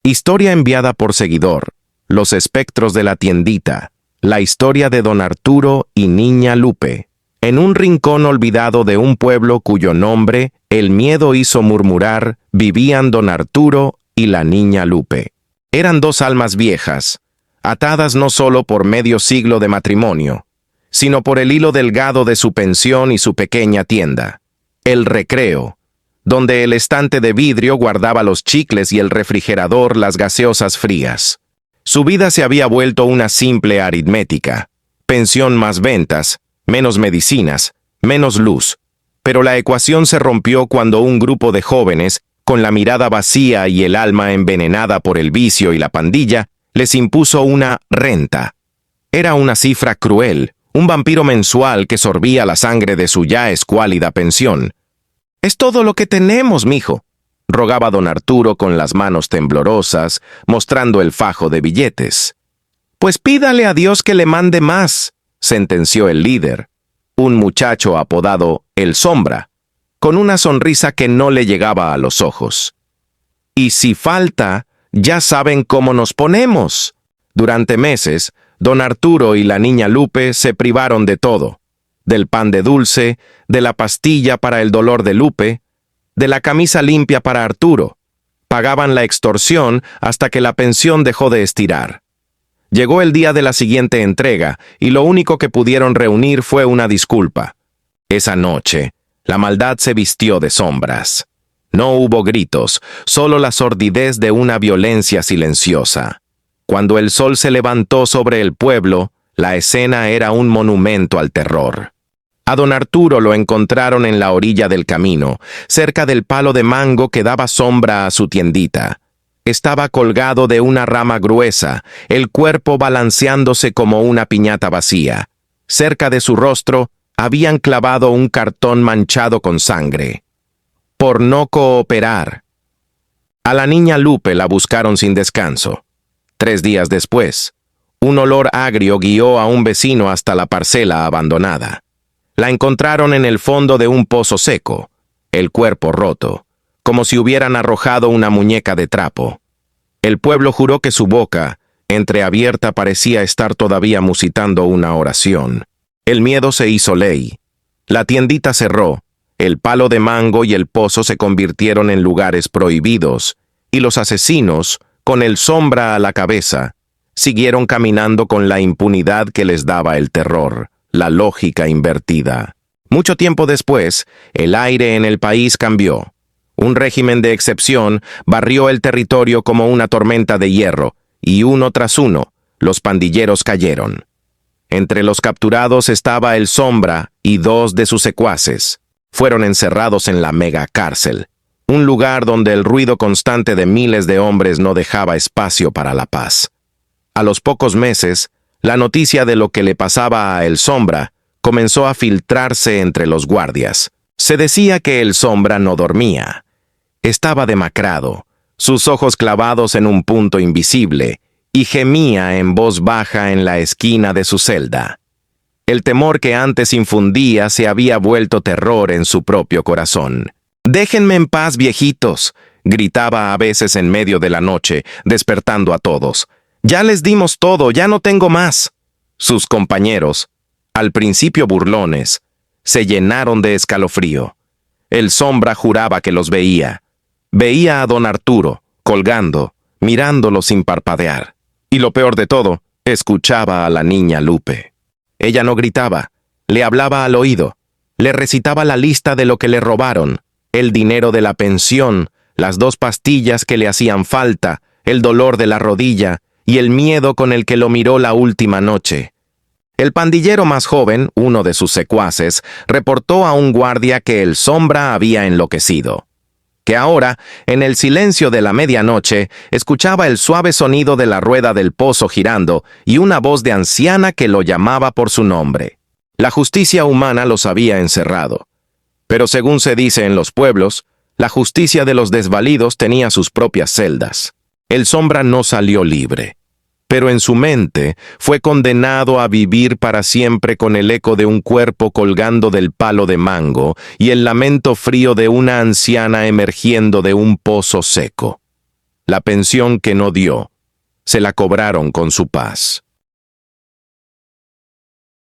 Historia enviada por seguidor. Los espectros de la tiendita. La historia de don Arturo y niña Lupe. En un rincón olvidado de un pueblo cuyo nombre el miedo hizo murmurar, vivían don Arturo y la niña Lupe. Eran dos almas viejas, atadas no solo por medio siglo de matrimonio, sino por el hilo delgado de su pensión y su pequeña tienda, el recreo, donde el estante de vidrio guardaba los chicles y el refrigerador las gaseosas frías. Su vida se había vuelto una simple aritmética, pensión más ventas, menos medicinas, menos luz. Pero la ecuación se rompió cuando un grupo de jóvenes, con la mirada vacía y el alma envenenada por el vicio y la pandilla, les impuso una renta. Era una cifra cruel, un vampiro mensual que sorbía la sangre de su ya escuálida pensión. «Es todo lo que tenemos, mijo», rogaba don Arturo con las manos temblorosas, mostrando el fajo de billetes. «Pues pídale a Dios que le mande más», sentenció el líder, un muchacho apodado El Sombra, con una sonrisa que no le llegaba a los ojos. «Y si falta, ya saben cómo nos ponemos». Durante meses, don Arturo y la niña Lupe se privaron de todo, del pan de dulce, de la pastilla para el dolor de Lupe, de la camisa limpia para Arturo. Pagaban la extorsión hasta que la pensión dejó de estirar. Llegó el día de la siguiente entrega y lo único que pudieron reunir fue una disculpa. Esa noche, la maldad se vistió de sombras. No hubo gritos, solo la sordidez de una violencia silenciosa. Cuando el sol se levantó sobre el pueblo, la escena era un monumento al terror. A don Arturo lo encontraron en la orilla del camino, cerca del palo de mango que daba sombra a su tiendita. Estaba colgado de una rama gruesa, el cuerpo balanceándose como una piñata vacía. Cerca de su rostro habían clavado un cartón manchado con sangre. Por no cooperar. A la niña Lupe la buscaron sin descanso. 3 días después, un olor agrio guió a un vecino hasta la parcela abandonada. La encontraron en el fondo de un pozo seco, el cuerpo roto, como si hubieran arrojado una muñeca de trapo. El pueblo juró que su boca, entreabierta, parecía estar todavía musitando una oración. El miedo se hizo ley. La tiendita cerró, el palo de mango y el pozo se convirtieron en lugares prohibidos, y los asesinos, con el Sombra a la cabeza, siguieron caminando con la impunidad que les daba el terror, la lógica invertida. Mucho tiempo después, el aire en el país cambió. Un régimen de excepción barrió el territorio como una tormenta de hierro, y uno tras uno, los pandilleros cayeron. Entre los capturados estaba el Sombra y 2 de sus secuaces. Fueron encerrados en la megacárcel, un lugar donde el ruido constante de miles de hombres no dejaba espacio para la paz. A los pocos meses, la noticia de lo que le pasaba a El Sombra comenzó a filtrarse entre los guardias. Se decía que El Sombra no dormía. Estaba demacrado, sus ojos clavados en un punto invisible, y gemía en voz baja en la esquina de su celda. El temor que antes infundía se había vuelto terror en su propio corazón. «Déjenme en paz, viejitos», gritaba a veces en medio de la noche, despertando a todos. «Ya les dimos todo, ya no tengo más». Sus compañeros, al principio burlones, se llenaron de escalofrío. El Sombra juraba que los veía. Veía a don Arturo, colgando, mirándolo sin parpadear. Y lo peor de todo, escuchaba a la niña Lupe. Ella no gritaba, le hablaba al oído, le recitaba la lista de lo que le robaron, el dinero de la pensión, las 2 pastillas que le hacían falta, el dolor de la rodilla y el miedo con el que lo miró la última noche. El pandillero más joven, uno de sus secuaces, reportó a un guardia que el Sombra había enloquecido. Que ahora, en el silencio de la medianoche, escuchaba el suave sonido de la rueda del pozo girando y una voz de anciana que lo llamaba por su nombre. La justicia humana los había encerrado. Pero según se dice en los pueblos, la justicia de los desvalidos tenía sus propias celdas. El Sombra no salió libre, pero en su mente fue condenado a vivir para siempre con el eco de un cuerpo colgando del palo de mango y el lamento frío de una anciana emergiendo de un pozo seco. La pensión que no dio, se la cobraron con su paz.